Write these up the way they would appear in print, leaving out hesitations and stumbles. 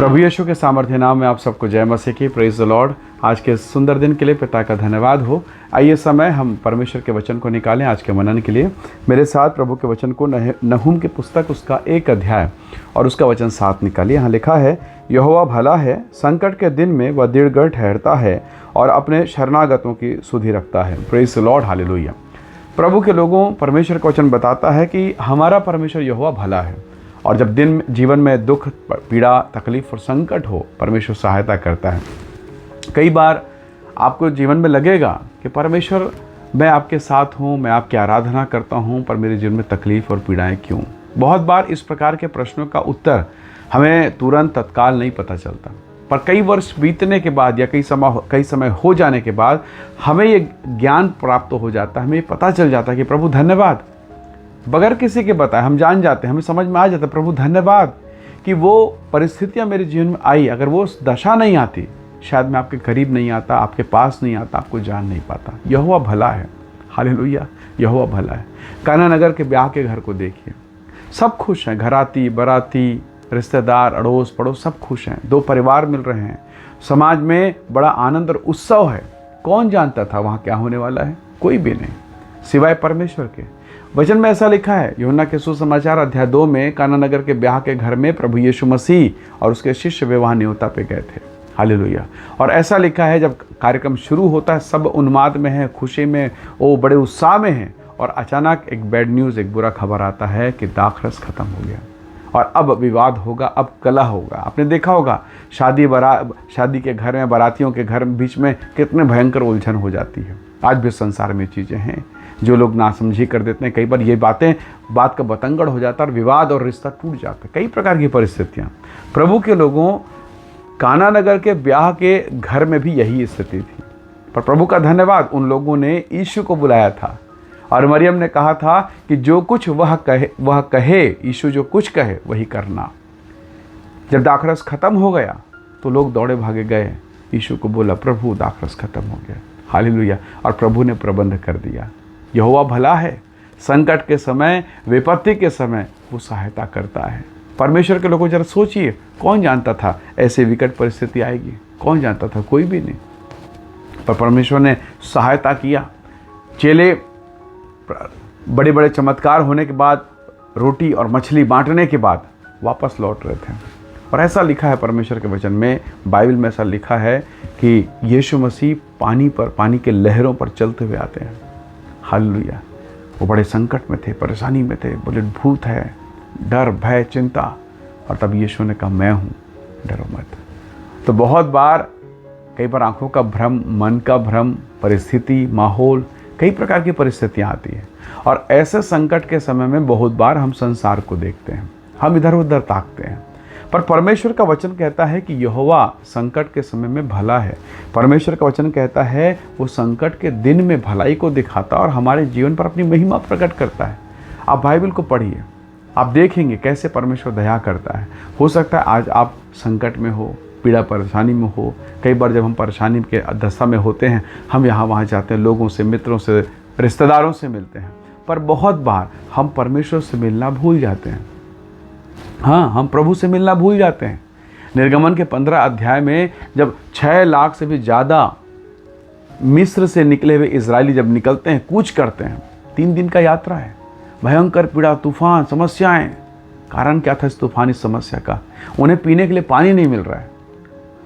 प्रभु यीशु के सामर्थ्य नाम में आप सबको जय मसीह की। Praise the Lord. आज के सुंदर दिन के लिए पिता का धन्यवाद हो। आइए समय हम परमेश्वर के वचन को निकालें आज के मनन के लिए। मेरे साथ प्रभु के वचन को नहूम की पुस्तक उसका 1 अध्याय और उसका वचन 7 निकालिए। यहाँ लिखा है, यहोवा भला है, संकट के दिन में वह दृढ़ ठहरता है और अपने शरणागतों की सुधि रखता है। Praise the Lord, hallelujah. प्रभु के लोगों, परमेश्वर का वचन बताता है कि हमारा परमेश्वर यहोवा भला है, और जब जीवन में दुख, पीड़ा, तकलीफ और संकट हो, परमेश्वर सहायता करता है। कई बार आपको जीवन में लगेगा कि परमेश्वर, मैं आपके साथ हूँ, मैं आपकी आराधना करता हूँ, पर मेरे जीवन में तकलीफ और पीड़ाएं क्यों? बहुत बार इस प्रकार के प्रश्नों का उत्तर हमें तुरंत तत्काल नहीं पता चलता, पर कई वर्ष बीतने के बाद या कई समय हो जाने के बाद हमें ये ज्ञान प्राप्त हो जाता है, हमें ये पता चल जाता है कि प्रभु धन्यवाद। बगैर किसी के बताए हम जान जाते हैं, हमें समझ में आ जाता है, प्रभु धन्यवाद कि वो परिस्थितियां मेरे जीवन में आई। अगर वो दशा नहीं आती, शायद मैं आपके करीब नहीं आता, आपके पास नहीं आता, आपको जान नहीं पाता। यहोवा भला है, हालेलुया। यहोवा भला है। काना नगर के ब्याह के घर को देखिए, सब खुश हैं, घराती बराती, रिश्तेदार, अड़ोस पड़ोस सब खुश हैं। 2 परिवार मिल रहे हैं, समाज में बड़ा आनंद और उत्सव है। कौन जानता था वहाँ क्या होने वाला है? कोई भी नहीं, सिवाय परमेश्वर के। वचन में ऐसा लिखा है, यूहन्ना के सुसमाचार अध्याय 2 में, काना नगर के ब्याह के घर में प्रभु यीशु मसीह और उसके शिष्य विवाह न्योता पे गए थे। हालेलुया। और ऐसा लिखा है, जब कार्यक्रम शुरू होता है सब उन्माद में है, खुशी में, वो बड़े उत्साह में हैं, और अचानक एक बैड न्यूज़, एक बुरा खबर आता है कि दाखरस खत्म हो गया और अब विवाद होगा, अब कलह होगा। आपने देखा होगा शादी के घर में, बारातियों के घर में बीच में कितने भयंकर उलझन हो जाती है। आज भी संसार में चीज़ें हैं जो लोग नासमझी कर देते हैं। कई बार ये बात का बतंगड़ हो जाता है और विवाद और रिश्ता टूट जाता है। कई प्रकार की परिस्थितियाँ। प्रभु के लोगों, काना नगर के ब्याह के घर में भी यही स्थिति थी, पर प्रभु का धन्यवाद, उन लोगों ने यीशु को बुलाया था और मरियम ने कहा था कि जो कुछ वह कहे, यीशु जो कुछ कहे वही करना। जब दाखरस खत्म हो गया तो लोग दौड़े भागे गए, यीशु को बोला, प्रभु दाखरस खत्म हो गया। हालेलुया। और प्रभु ने प्रबंध कर दिया। यहोवा भला है, संकट के समय, विपत्ति के समय वो सहायता करता है। परमेश्वर के लोगों, जरा सोचिए, कौन जानता था ऐसी विकट परिस्थिति आएगी? कौन जानता था? कोई भी नहीं, पर परमेश्वर ने सहायता किया। चेले बड़े बड़े चमत्कार होने के बाद, रोटी और मछली बांटने के बाद वापस लौट रहे थे। और ऐसा लिखा है परमेश्वर के वचन में, बाइबल में ऐसा लिखा है कि यीशु मसीह पानी के लहरों पर चलते हुए आते हैं। हालेलुया। वो बड़े संकट में थे, परेशानी में थे, बोले भूत है, डर, भय, चिंता, और तब यीशु ने कहा, मैं हूँ, डरो मत। तो बहुत बार, कई बार आंखों का भ्रम, मन का भ्रम, परिस्थिति, माहौल, कई प्रकार की परिस्थितियाँ आती हैं, और ऐसे संकट के समय में बहुत बार हम संसार को देखते हैं, हम इधर उधर ताकते हैं, पर परमेश्वर का वचन कहता है कि यहोवा संकट के समय में भला है। परमेश्वर का वचन कहता है वो संकट के दिन में भलाई को दिखाता और हमारे जीवन पर अपनी महिमा प्रकट करता है। आप बाइबल को पढ़िए, आप देखेंगे कैसे परमेश्वर दया करता है। हो सकता है आज आप संकट में हो, पीड़ा परेशानी में हो। कई बार जब हम परेशानी के दशा में होते हैं, हम यहाँ वहाँ जाते हैं, लोगों से, मित्रों से, रिश्तेदारों से मिलते हैं, पर बहुत बार हम परमेश्वर से मिलना भूल जाते हैं। हाँ, हम प्रभु से मिलना भूल जाते हैं। निर्गमन के 15 अध्याय में जब 6 लाख से भी ज़्यादा मिस्र से निकले हुए इजरायली जब निकलते हैं, कूच करते हैं, 3 दिन का यात्रा है, भयंकर पीड़ा, तूफान, समस्याएं। कारण क्या था इस तूफानी समस्या का? उन्हें पीने के लिए पानी नहीं मिल रहा है,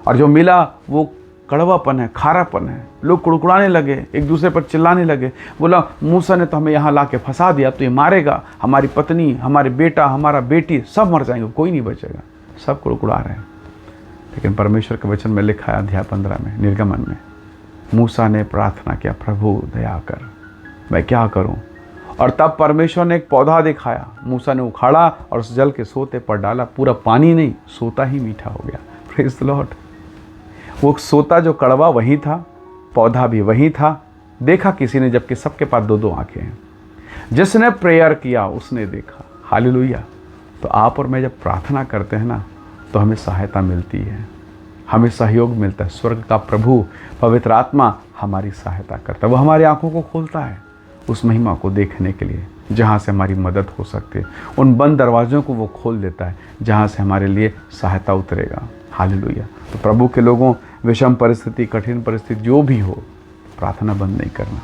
और जो मिला वो कड़वापन है, खारापन है। लोग कुड़कुड़ाने लगे, एक दूसरे पर चिल्लाने लगे, बोला, मूसा ने तो हमें यहाँ ला के फंसा दिया, अब तो ये मारेगा, हमारी पत्नी, हमारे बेटा, हमारा बेटी सब मर जाएंगे, कोई नहीं बचेगा। सब कुड़कुड़ा रहे हैं। लेकिन परमेश्वर के वचन में लिखा है अध्याय 15 में, निर्गमन में, मूसा ने प्रार्थना किया, प्रभु दया कर, मैं क्या करूँ? और तब परमेश्वर ने एक पौधा दिखाया, मूसा ने उखाड़ा और उस जल के सोते पर डाला, पूरा पानी नहीं, सोता ही मीठा हो गया। Praise the Lord. वो सोता जो कड़वा वही था, पौधा भी वही था। देखा किसी ने, जबकि सबके पास 2-2 आंखें हैं। जिसने प्रेयर किया उसने देखा। हालेलुया। तो आप और मैं जब प्रार्थना करते हैं ना, तो हमें सहायता मिलती है, हमें सहयोग मिलता है। स्वर्ग का प्रभु पवित्र आत्मा हमारी सहायता करता है। वो हमारी आंखों को खोलता है उस महिमा को देखने के लिए, जहाँ से हमारी मदद हो सकती है। उन बंद दरवाज़ों को वो खोल देता है जहाँ से हमारे लिए सहायता उतरेगा। हालेलुया। तो प्रभु के लोगों, विषम परिस्थिति, कठिन परिस्थिति जो भी हो, प्रार्थना बंद नहीं करना,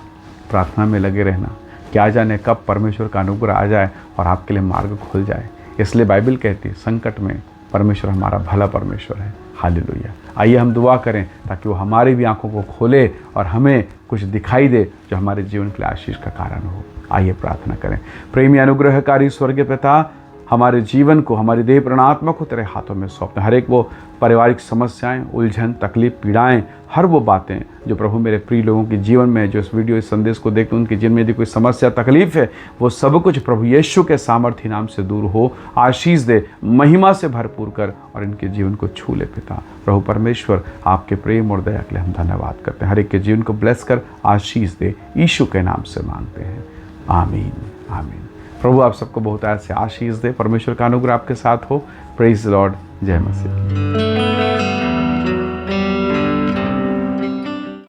प्रार्थना में लगे रहना। क्या जाने कब परमेश्वर का अनुग्रह आ जाए और आपके लिए मार्ग खुल जाए। इसलिए बाइबल कहती है संकट में परमेश्वर हमारा भला परमेश्वर है। हालेलुया। आइए हम दुआ करें ताकि वो हमारी भी आंखों को खोले और हमें कुछ दिखाई दे जो हमारे जीवन के लिए आशीष का कारण हो। आइए प्रार्थना करें। प्रेमी अनुग्रहकारी स्वर्गीय पिता, हमारे जीवन को, हमारी देह प्राणात्मा को तेरे हाथों में सौंपते हैं। हर एक वो पारिवारिक समस्याएं, उलझन, तकलीफ, पीड़ाएं, हर वो बातें जो प्रभु मेरे प्रिय लोगों के जीवन में, जो इस वीडियो, इस संदेश को देखते उनके जीवन में यदि कोई समस्या, तकलीफ है, वो सब कुछ प्रभु यीशु के सामर्थ्य नाम से दूर हो। आशीष दे, महिमा से भरपूर कर और इनके जीवन को छू ले पिता। प्रभु परमेश्वर, आपके प्रेम और दया के लिए हम धन्यवाद करते हैं। हर एक के जीवन को ब्लेस कर आशीष दे, यीशु के नाम से मांगते हैं, आमीन, आमीन। प्रभु आप सबको बहुत ऐसे आशीष दे। परमेश्वर का अनुग्रह आपके साथ हो। Praise the Lord. जय मसीह।